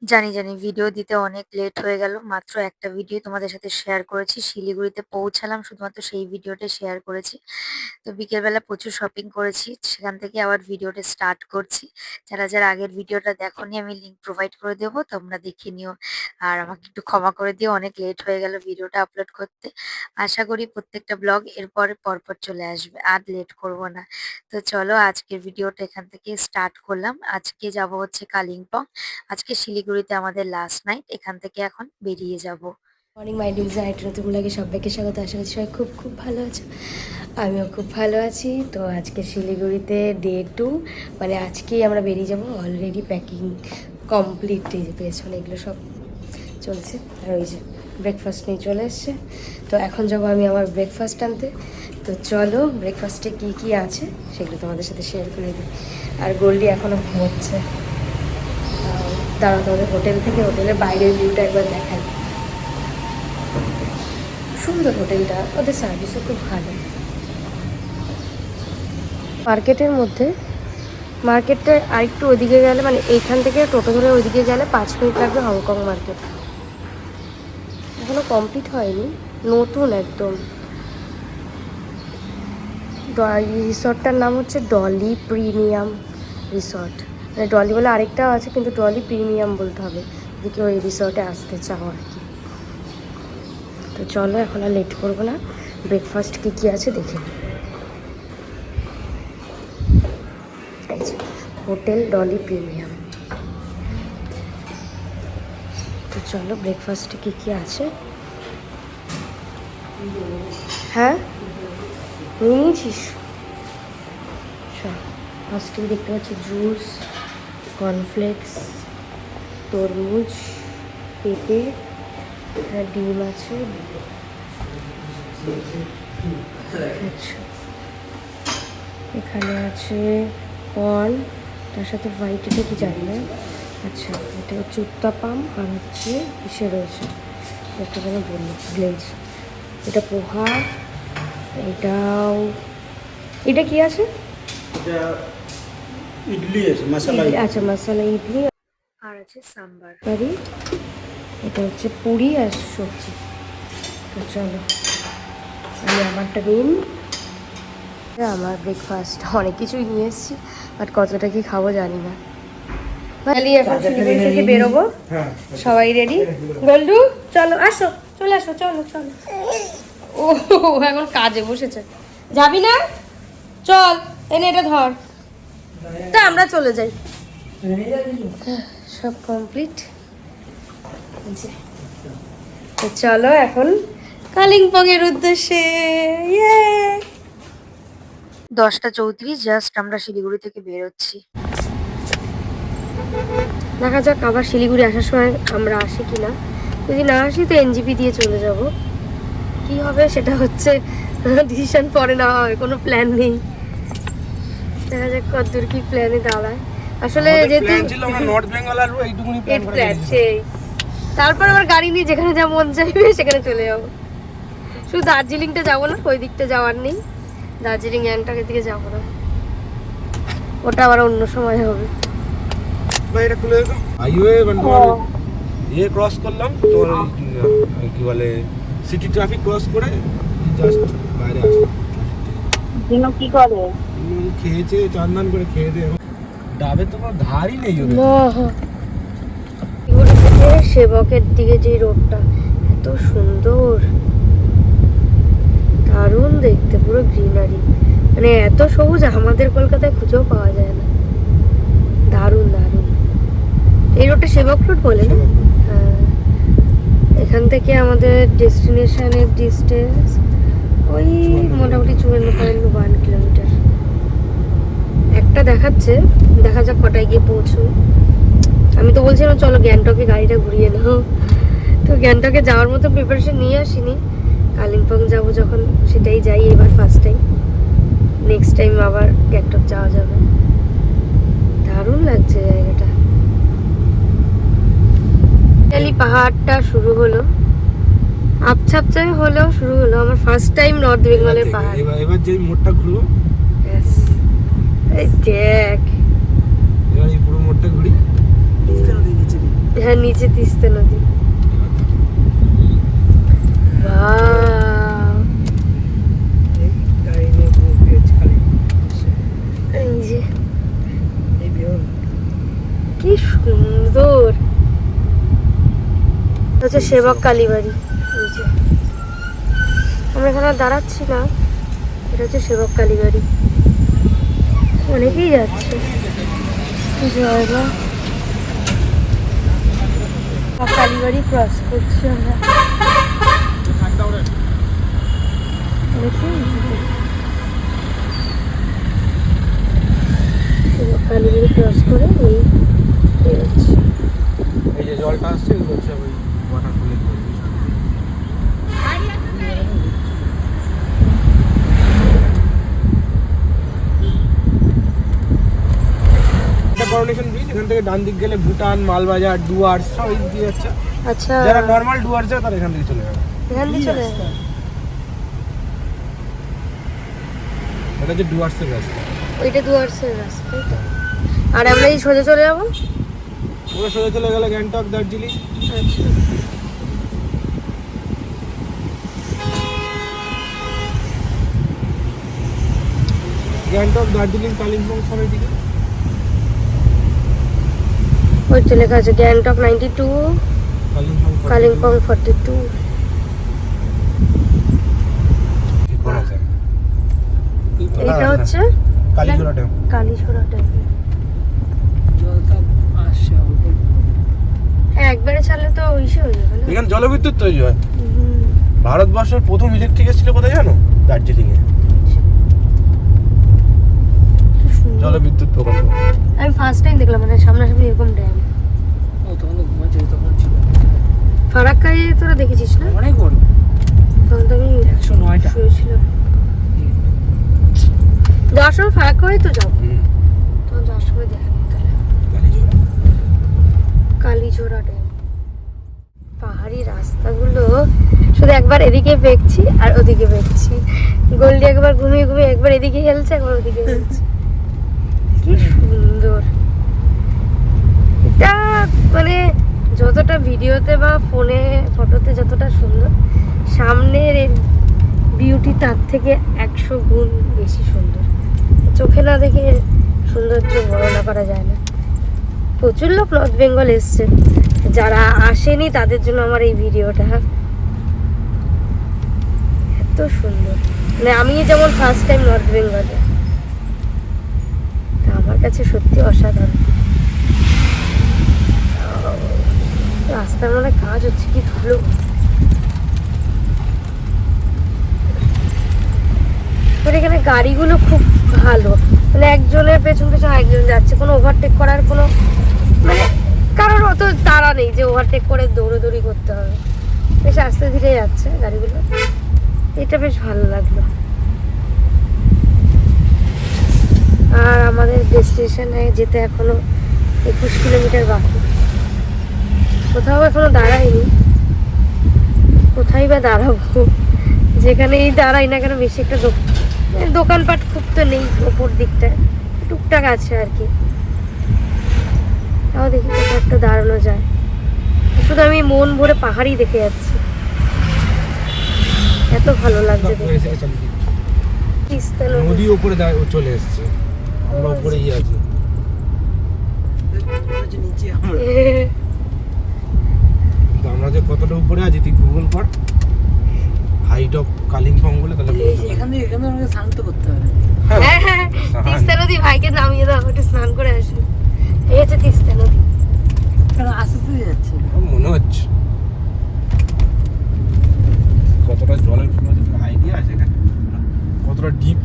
জানি, জানি ভিডিও দিতে অনেক লেট হয়ে গেল। মাত্র একটা ভিডিও তোমাদের সাথে শেয়ার করেছি। শিলিগুড়িতে পৌঁছালাম শুধুমাত্র সেই ভিডিওটাই শেয়ার করেছি। তো বিকেলবেলা প্রচুর শপিং করেছি। সেখান থেকে আবার ভিডিওটা স্টার্ট করছি। যারা আগের ভিডিওটা দেখোনি আমি লিংক প্রোভাইড করে দেবো, তোমরা দেখে নিও। আর আমাকে একটু ক্ষমা করে দিও, অনেক লেট হয়ে গেল ভিডিওটা আপলোড করতে। আশা করি প্রত্যেকটা ব্লগ এরপরে পরপর চলে আসবে। আর লেট করব না। তো চলো আজকের ভিডিওটা এখান থেকে স্টার্ট করলাম। আজকে যাব হচ্ছে কালিম্পং। আজকে শিলিগুড়িতে আমাদের লাস্ট নাইট, এখান থেকে এখন বেরিয়ে যাব। মর্নিং মাই ডিউজ নাইট নতুনগুলোকে সবাইকে স্বাগত। আশা করছি সবাই খুব খুব ভালো আছে, আমিও খুব ভালো আছি। তো আজকে শিলিগুড়িতে ডে 2, মানে আজকেই আমরা বেরিয়ে যাব। অলরেডি প্যাকিং কমপ্লিট, এই যে পেছনে এগুলো সব চলছে। আর ওই যে ব্রেকফাস্ট নিয়ে চলে এসছে। তো এখন যাবো আমি আমার ব্রেকফাস্ট আনতে। তো চলো ব্রেকফাস্টে কী কী আছে সেগুলো তোমাদের সাথে শেয়ার করে দিই। আর গোল্ডি এখনও ঘুমোচ্ছে। দাঁড়াও, তোমাদের হোটেলের বাইরের ভিউটা একবার দেখাই। সুন্দর হোটেলটা, ওদের সার্ভিসও খুব ভালো। মার্কেটের মধ্যে, মার্কেটটা আরেকটু ওদিকে গেলে, মানে এইখান থেকে টোটো ধরে ওইদিকে গেলে 5 মিনিট লাগবে হংকং মার্কেট। এখনো কমপ্লিট হয়নি, নতুন একদম। রিসর্টটার নাম হচ্ছে ডলি প্রিমিয়াম রিসর্ট। মানে ডলি বলে আরেকটাও আছে, কিন্তু ডলি প্রিমিয়াম বলতে হবে যদি কেউ এই রিসর্টে আসতে চাও আর কি। তো চলো এখন আর লেট করবো না, ব্রেকফাস্ট কী কী আছে দেখে নিই। এই যে হোটেল ডলি প্রিমিয়াম। তো চলো ব্রেকফাস্টে কী কী আছে। হ্যাঁ নিয়ে নিয়েছিস? ফার্স্টেই দেখতে পাচ্ছি জুস, কর্নফ্লেক্স, তরমুজ, পেঁপে, ডিম আছে। আচ্ছা, এখানে আছে কর্ন, তার সাথে হোয়াইট, এটা কি জানি না। আচ্ছা, এটা হচ্ছে উত্তাপাম, আর হচ্ছে কিসে রয়েছে একটা যেন বললো গ্লেজ। এটা পোহা, এটাও, এটা কি আছে? এটা ইডলি আছে, মশলা ইডলি। আচ্ছা, মশলা ইডলি। আর আছে সাম্বার। কারি, এটা হচ্ছে পুরি আর সবজি। তো চলো আমি আমারটা নিন। আমার ব্রেকফাস্ট অনেক কিছুই নিয়ে এসেছি, বাট কতটা কি খাবো জানি না। খালি এখন শিলিগুড়ি থেকে বেরোবো। সবাই রেডি? গল্ডু চলো, আসো, চলে আসো, চলো চলো। ও এখন কাজে বসেছে, যাবি না? চল এনে এটা ধর, তা আমরা চলে যাই। সব কমপ্লিট। তো চলো এখন কালিম্পং এর উদ্দেশ্যে। 10টা 34 জাস্ট আমরা শিলিগুড়ি থেকে বেরোচ্ছি। দেখা যাক আবার শিলিগুড়ি আসার সময় আমরা আসি কি না। যদি না আসি তো এনজিপি দিয়ে চলে যাব। কি হবে সেটা হচ্ছে ডিসিশন পরে নেওয়া হবে, কোনো প্ল্যান নেই। দেখা যাক কতদূর কি প্ল্যানে দাঁড়ায়। আসলে যেহেতু নর্থ বেঙ্গল আসবো এইটুকুনি প্ল্যান করে প্ল্যান সেই, তারপর আবার গাড়ি নিয়ে যেখানে যা মন চাইবে সেখানে চলে যাবো। শুধু দার্জিলিংটা যাবো না, ওই দিকটা যাওয়ার নেই। দার্জিলিং গ্যাংটকের দিকে যাবো না, ওটা আবার অন্য সময় হবে। এটা খুলে দিতাম হাইওয়ে ইয়ে ক্রস করলাম তোর কি বলে সিটি ট্রাফিক ক্রস করে জাস্ট বাইরে আসলাম। কি করে খেয়েছে চান্দান করে খেয়ে দিয়ে ডাবে তো কোনো ধারই নেই ওদের। শিলিগুড়ি থেকে সেবকের দিকে যে রোডটা এত সুন্দর, দারুণ দেখতে, পুরো গ্রিনারি, মানে এত সবুজ আমাদের কলকাতায় খুঁজেও পাওয়া যায় না। দারুণ দারুণ। এই রোডটা সেবক রোড বলে না? হ্যাঁ। এখান থেকে আমাদের ডেস্টিনেশনের ডিস্টেন্স ওই মোটামুটি 54.1 কিলোমিটার। একটা দেখাচ্ছে, দেখা যাক কটায় গিয়ে পৌঁছই। আমি তো বলছিলাম চলো গ্যাংটকে গাড়িটা ঘুরিয়ে নাও, তো গ্যাংটকে যাওয়ার মতো প্রিপারেশন নিয়ে আসিনি। কালিম্পং যাবো যখন সেটাই যাই, এবার ফার্স্ট টাইম, নেক্সট টাইম আবার গ্যাংটক যাওয়া যাবে। দারুণ লাগছে জায়গাটা। পাহাড়টা শুরু হলো, আপছাপচাই হলেও শুরু হলো। আমার ফার্স্ট টাইম নর্থ বেঙ্গলের পাহাড়। এবার যে মোড়টা ঘুরবো, এই দেখ এবার এই পুরো মোড়টা ঘুরি। হ্যাঁ নিচে তিস্তা নদী। Wow! এই যে কি সুন্দর হচ্ছে সেবক কালীবাড়ি। এই যে আমরা এখানে দাঁড়াচ্ছি না, এটা হচ্ছে সেবক কালীবাড়ি। অনেকেই যাচ্ছে। জয়মা কালীবাড়ি ক্রস করছি আমরা। কালীবাড়ি ক্রস করে এই বেরোচ্ছি। এই যে জলটা আসছে এগুলো হচ্ছে ওই ওয়াটার পুলের জল। করোনেশন ব্রিজ, এখান থেকে ডান দিক গেলে ভুটান, মালবাজার, ডুয়ার্স সব এই দিয়ে যাচ্ছে। আচ্ছা, যারা নরমাল ডুয়ার্স যায় তারা এখান থেকে চলে যাবে। এখান দিয়ে চলে যাবে। এটা হচ্ছে ডুয়ার্সের রাস্তা। ওইটা ডুয়ার্সের রাস্তা, তাই তো? আর আমরা এই সোজা চলে যাবো। ওরা সোজা চলে গেলে গ্যাংটক, দার্জিলিং। আচ্ছা, গ্যাংটক, দার্জিলিং, কালিম্পং সব এদিকে। ওই তো লেখা আছে গ্যাংটক 92, কালিম্পং 42। এইটা হচ্ছে কালীচূড়া ড্যাম। কালীছড়া ড্যাম। হ্যাঁ, একবারে ছাড়লে তো ওইসে হয়ে যাবে না? এখানে জলবিদ্যুৎ তৈরি হয়। হুম। ভারতবর্ষের প্রথম ইলেকট্রিক এসেছিল কোথায় জানো? দার্জিলিং এ। কি সুন্দর। জলবিদ্যুৎ প্রকল্প। আমি ফার্স্ট টাইম দেখলাম মানে সামনাসামনি এরকম ড্যাম। ফারাক্কায় তোরা দেখেছিস না? অনেক বড়, তখন তো আমি 109টা শুয়েছিলাম। যাওয়ার সময় ফারাক্কা হয়ে তো যাবো, তখন যাওয়ার সময় দেখা নেই তাহলে। কালীঝোড়া ড্যাম। পাহাড়ি রাস্তাগুলো শুধু একবার এদিকে বেঁকছি আর ওদিকে বেঁকছি। গোল্ডি একবার ঘুমিয়ে ঘুমিয়ে একবার এদিকে হেলছে, একবার ওদিকে হেলছে। কি সুন্দর এটা, মানে যতটা ভিডিওতে বা ফোনে ফটোতে যতটা সুন্দর, সামনের বিউটি তার থেকে 100 গুণ বেশি সুন্দর। চোখে না দেখে সৌন্দর্য বর্ণনা করা যায় না। প্রচুর লোক নর্থ বেঙ্গল এসছে, যারা আসেনি তাদের জন্য আমার এই ভিডিওটা। এত সুন্দর, মানে আমি যেমন ফার্স্ট টাইম নর্থ বেঙ্গলে, তা আমার কাছে সত্যি অসাধারণ। রাস্তার মধ্যে কাজ হচ্ছে, কি ভালো। এখানে গাড়িগুলো খুব ভালো, মানে একজনের পেছন পেছন একজন যাচ্ছে, কোনো ওভারটেক করার কোনো মানে কারণ অত তাড়া নেই যে ওভারটেক করে দৌড়াদৌড়ি করতে হবে। বেশ আস্তে ধীরে যাচ্ছে গাড়িগুলো, এটা বেশ ভালো লাগলো। আর আমাদের ডেস্টিনেশনে যেতে এখনো 21 কিলোমিটার বাকি। কোথাও এখনো দাঁড়াইনি, কোথায় বা দাঁড়াবো? যেখানেই দাঁড়াই না কেন বেশি একটা দোকানপাট খুব তো নেই ওপর দিকটায়, টুকটাক আছে আর কি। তাও দেখি কোথাও একটা দাঁড়ানো যায়। শুধু আমি মন ভরে পাহাড়ই দেখে যাচ্ছি, এত ভালো লাগছে দেখে। তিস্তা নদী। নদী উপরে চলে এসেছে, আমরা উপরেই আছি। নিচে আমরা কিন্তু আমরা যে কতটা উপরে আছি তুই গুগল কর হাইট অফ কালিম্পং বলে, তাহলে বুঝতে পারবি। এখানে আমাকে শান্ত করতে হবে। হ্যাঁ হ্যাঁ, তিস্তা নদী ভাইকে নামিয়ে দাও, একটু স্নান করে আসি। এই হচ্ছে তিস্তা নদী। কেন আস্তে আস্তে যাচ্ছে? আমার মনে হচ্ছে কতটা জলের আইডিয়া আছে এখানে, কতটা ডিপ।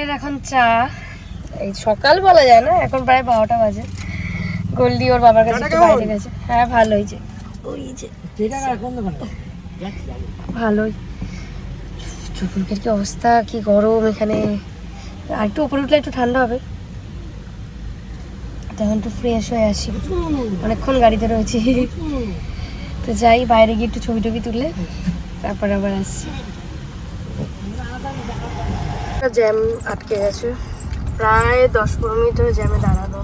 এর এখন চা, এই সকাল বলা যায় না, এখন প্রায় 12টা বাজে। গোল্ডি ওর বাবার কাছে একটু বাইরে গেছে। হ্যাঁ ভালোই, যে ওই যে ভালোই। চতুর্দিকের কি অবস্থা, কি গরম এখানে। আর একটু উপরে উঠলে একটু ঠান্ডা হবে। তখন একটু ফ্রেশ হয়ে আসি, অনেকক্ষণ গাড়িতে রয়েছি। তো যাই বাইরে গিয়ে একটু ছবি টবি তুলে তারপরে আবার আসছি। জ্যাম আটকে গেছে, প্রায় 10-15 মিনিট ধরে জ্যামে দাঁড়ানো।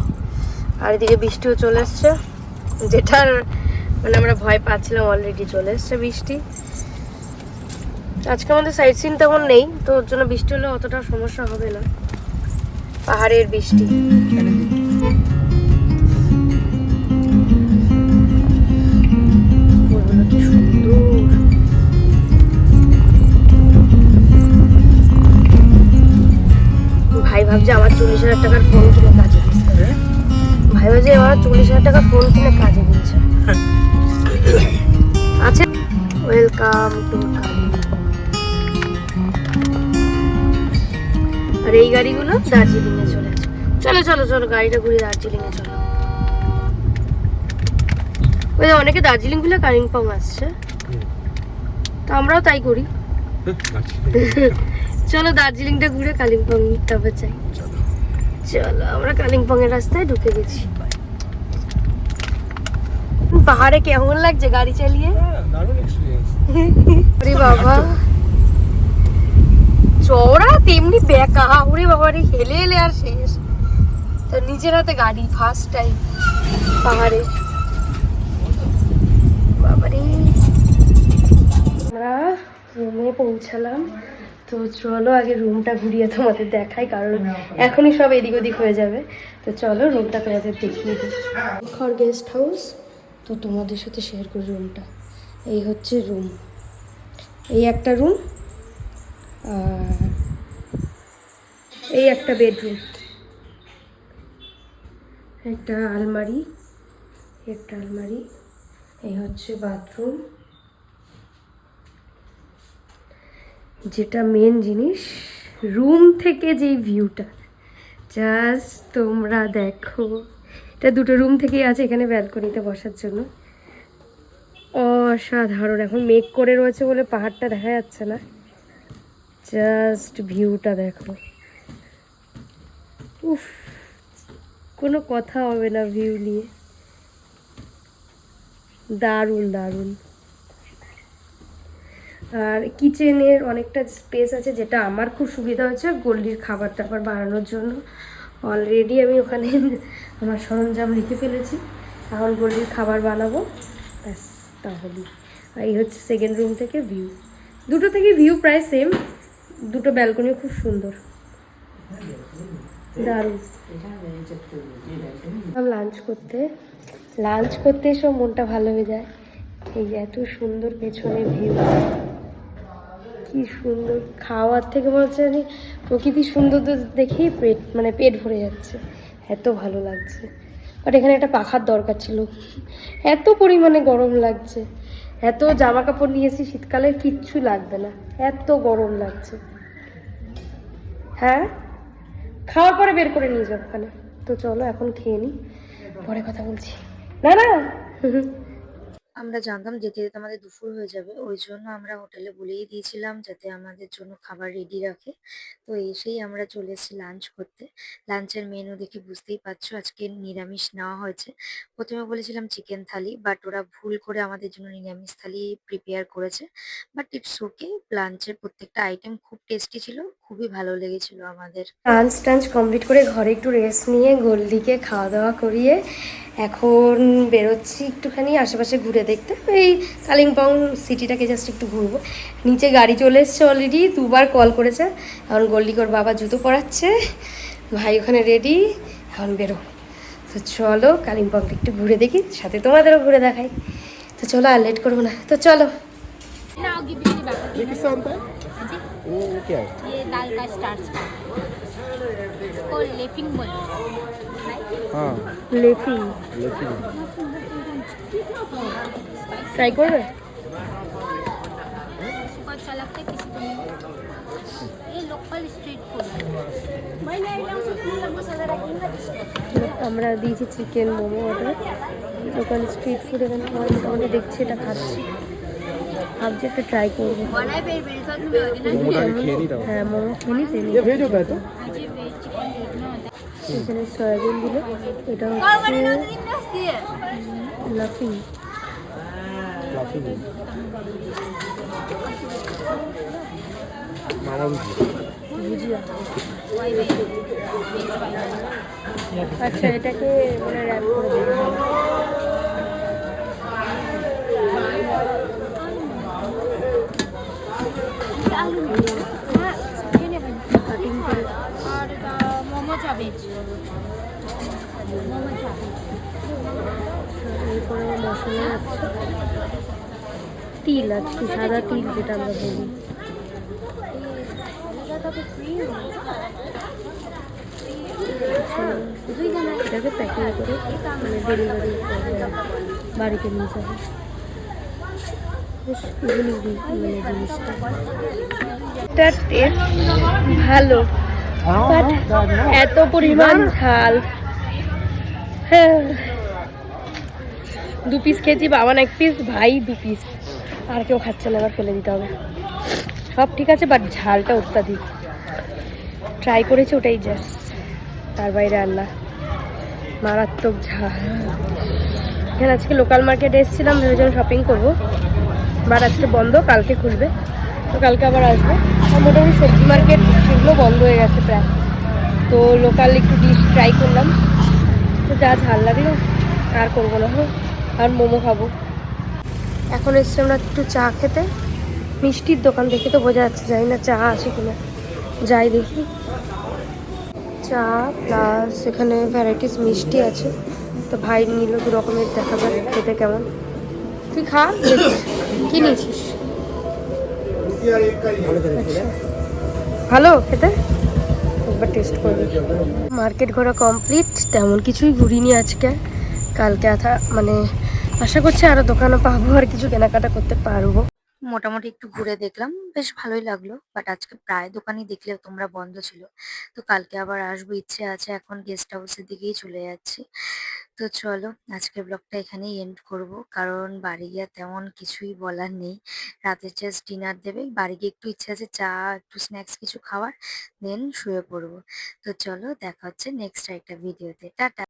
আর এদিকে বৃষ্টিও চলে এসছে, যেটার মানে আমরা ভয় পাচ্ছিলাম, অলরেডি চলে এসছে বৃষ্টি। আজকে আমাদের সাইড সিন তেমন নেই, তো ওর জন্য বৃষ্টি হলে অতটা সমস্যা হবে না। পাহাড়ের বৃষ্টি। ফুলগুলো কি সুন্দর। ভাই ভাবছে আমার 40,000 টাকার ফোন কিনে কাজে দিচ্ছে। ভাই ভাবছে আমার 40,000 টাকার ফোন কিনে কাজে দিচ্ছে। আচ্ছা, ওয়েলকাম টু কালিম্পং। আর এই গাড়িগুলো দার্জিলিং এ চলে আছে। চলো চলো চলো, গাড়িটা ঘুরে দার্জিলিং এ চলো। ওই যে অনেকে দার্জিলিং ঘুরে কালিম্পং আসছে, তো আমরাও তাই করি। চলো দার্জিলিংটা ঘুরে কালিম্পং তারপর চাই। চলো, আমরা কালিম্পং এর রাস্তায় ঢুকে গেছি। পাহাড়ে কেমন লাগছে গাড়ি চালিয়ে? দারুণ এক্সপেরিয়েন্স। আরে বাবা, চওড়া তেমনি বেঁকা। ওরে বাবা রে, হেলে হেলে আর শেষ। তো নিজের হাতে গাড়ি, ফার্স্ট টাইম পাহাড়ে। বাবারে, আমরা রুমে পৌঁছালাম। তো চলো আগে রুমটা ঘুরিয়ে তোমাদের দেখাই, কারণ এখনই সব এদিক ওদিক হয়ে যাবে। তো চলো রুমটা তোমাদের দেখিয়ে দিই। ঘর গেস্ট হাউস। তো তোমাদের সাথে শেয়ার করি রুমটা। এই হচ্ছে রুম, এই একটা রুম, আর এই একটা বেডরুম, একটা আলমারি, একটা আলমারি। এই হচ্ছে বাথরুম। যেটা মেন জিনিস, রুম থেকে যেই ভিউটা জাস্ট তোমরা দেখো। এটা দুটো রুম থেকেই আছে, এখানে ব্যালকনিতে বসার জন্য। অসাধারণ। এখন মেঘ করে রয়েছে বলে পাহাড়টা দেখা যাচ্ছে না, জাস্ট ভিউটা দেখো। উফ, কোনো কথা হবে না ভিউ নিয়ে। দারুণ দারুণ। আর কিচেনের অনেকটা স্পেস আছে, যেটা আমার খুব সুবিধা হচ্ছে গোল্ডির খাবার টাবার বানানোর জন্য। অলরেডি আমি ওখানে আমার সরঞ্জাম রেখে ফেলেছি, এখন গোল্ডির খাবার বানাবো ব্যাস, তাহলেই। আর এই হচ্ছে সেকেন্ড রুম থেকে ভিউ। দুটো থেকে ভিউ প্রায় সেম, দুটো ব্যালকনিও খুব সুন্দর, দারুণ। লাঞ্চ করতে সব মনটা ভালো হয়ে যায়। এই এত সুন্দর পেছনের ভিউ, কি সুন্দর। খাওয়ার থেকে মনে হচ্ছে আমি প্রকৃতির সৌন্দর্য দেখেই পেট ভরে যাচ্ছে, এত ভালো লাগছে। বাট এখানে একটা পাখার দরকার ছিল, এত পরিমাণে গরম লাগছে। এত জামা কাপড় নিয়েছি, শীতকালে কিচ্ছু লাগবে না, এত গরম লাগছে। হ্যাঁ, খাওয়ার পরে বের করে নিয়ে যাবো ওখানে। তো চলো এখন খেয়ে নিই, পরে কথা বলছি। না না আমরা জানতাম যেতে যেতে আমাদের দুপুর হয়ে যাবে, ওই জন্য আমরা হোটেলে বলেই দিয়েছিলাম যাতে আমাদের জন্য খাবার রেডি রাখে। তো এসেই আমরা চলে এসেছি লাঞ্চ করতে। লাঞ্চের মেনু দেখে বুঝতেই পারছো আজকে নিরামিষ নেওয়া হয়েছে। প্রথমে বলেছিলাম চিকেন থালি, বাট ওরা ভুল করে আমাদের জন্য নিরামিষ থালি প্রিপেয়ার করেছে। বাট ইটস ওকে, লাঞ্চের প্রত্যেকটা আইটেম খুব টেস্টি ছিল, খুবই ভালো লেগেছিল আমাদের। লাঞ্চ কমপ্লিট করে ঘরে একটু রেস্ট নিয়ে গোল্ডিকে খাওয়া দাওয়া করিয়ে এখন বেরোচ্ছি একটুখানি আশেপাশে ঘুরে দেখতে। এই কালিম্পং সিটিটাকে জাস্ট একটু ঘুরবো। নিচে গাড়ি চলে এসছে অলরেডি, 2বার কল করেছে। এখন গোল্ডিকে ওর বাবা জুতো পরাচ্ছে, ভাই ওখানে রেডি, এখন বেরো। তো চলো কালিম্পংটা একটু ঘুরে দেখি, সাথে তোমাদেরও ঘুরে দেখাই। তো চলো আর লেট করবো না, তো চলো। ये किससे बनता है? वो क्या है? ये दाल का स्टार्च का इसको लेफिंग बोलते हैं। हाँ, লেফি लेफी। ট্রাই করবে? इसको अच्छा लगता है किसी को नहीं। ये लोकल स्ट्रीट फूड है। আমরা দিয়েছি chicken momo order. Local street food এখানে মোটামুটি দেখছি, এটা খাচ্ছি, ভাবছি একটা ট্রাই করবো। मोमोटा खेल ही रहा হ্যাঁ, মোমো খেলি তেমনি। ये वेज होता है तो? मुझे वेज चिकन देखना होता है। এখানে সয়াবিন দিল, এটা হচ্ছে লাফিং। काफी मामा भी ভুজিয়া। আচ্ছা, এটাকে মানে র্যাপ করে দিতে হবে। কাটিং করে আর মোমো চাবে মোমো চাবে এরপরে মশলা আছে, তিল আছে, সাদা তিল যেটা আমরা বলি। এটাকে প্যাকিং করে মানে ডেলিভারি বাড়িতে নিয়ে যাবে। বেশ ইউনিক মানে জিনিসটা, এটার টেস্ট ভালো, বাট এত পরিমাণ ঝাল। হ্যাঁ, 2 পিস খেয়েছি, বাবান 1 পিস, ভাই 2 পিস, আর কেউ খাচ্ছে না, আবার ফেলে দিতে হবে। সব ঠিক আছে, বাট ঝালটা অত্যাধিক। ট্রাই করেছি ওটাই জাস্ট, তার বাইরে আর না। মারাত্মক ঝাল। এখানে আজকে লোকাল মার্কেটে এসেছিলাম, ভেবেছিলাম শপিং করবো, বাট আজকে বন্ধ, কালকে খুলবে, তো কালকে আবার আসবো। আর মোটামুটি সবজি মার্কেট সেগুলো বন্ধ হয়ে গেছে প্রায়, তো লোকাল একটু ডিশ ট্রাই করলাম, তো যা ঝাল লাগলো আর করবো না। আর মোমো খাবো। এখন এসছি আমরা একটু চা খেতে, মিষ্টির দোকান দেখে তো বোঝা যাচ্ছে, জানি না চা আছে কিনা, যাই দেখি। চা প্লাস এখানে ভ্যারাইটিস মিষ্টি আছে, তো ভাই নিল 2 রকমের, দেখা যাক খেতে কেমন। তুই খা, দেখিস কি নিয়েছিস। আচ্ছা, ভালো খেতে, একবার টেস্ট করবি। মার্কেট ঘোরা কমপ্লিট, তেমন কিছুই ঘুরিনি আজকে। কালকে মানে আশা করছি আরো দোকানও পাবো, আর কিছু কেনাকাটা করতে পারবো। মোটামুটি একটু ঘুরে দেখলাম, বেশ ভালোই লাগলো, বাট আজকে প্রায় দোকানই দেখলে তোমরা বন্ধ ছিল। তো কালকে আবার আসবো, ইচ্ছে আছে, এখন গেস্ট হাউসের দিকেই চলে যাচ্ছি। তো চলো, আজকের ব্লগটা এখানেই এন্ড করব, কারণ বাড়ি গিয়ে তেমন কিছুই বলার নেই। রাতে জাস্ট ডিনার দেবে, বাড়ি গিয়ে একটু ইচ্ছে আছে চা, একটু স্ন্যাক্স কিছু খাওয়ার, দেন শুয়ে পড়বো। তো চলো, দেখা হচ্ছে নেক্সট একটা ভিডিওতে। টাটা।